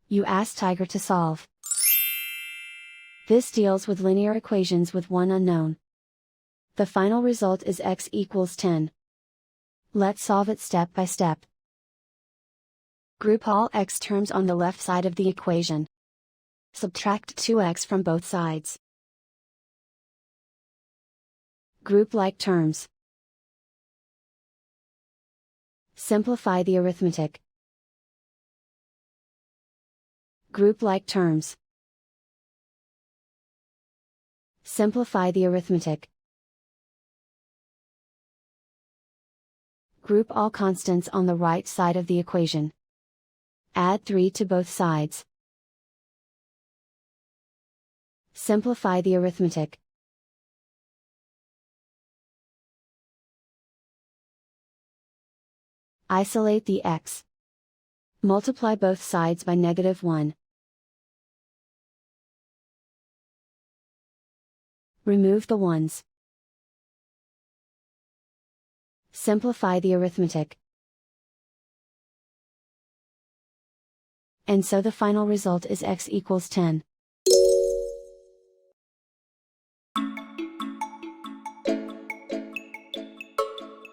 You ask Tiger to solve. This deals with linear equations with one unknown. The final result is x equals 10. Let's solve it step by step. Group all x terms on the left side of the equation. Subtract 2x from both sides. Group like terms. Simplify the arithmetic. Group like terms. Simplify the arithmetic. Group all constants on the right side of the equation. Add 3 to both sides. Simplify the arithmetic. Isolate the x. Multiply both sides by -1. Remove the ones. Simplify the arithmetic. And so the final result is x equals 10.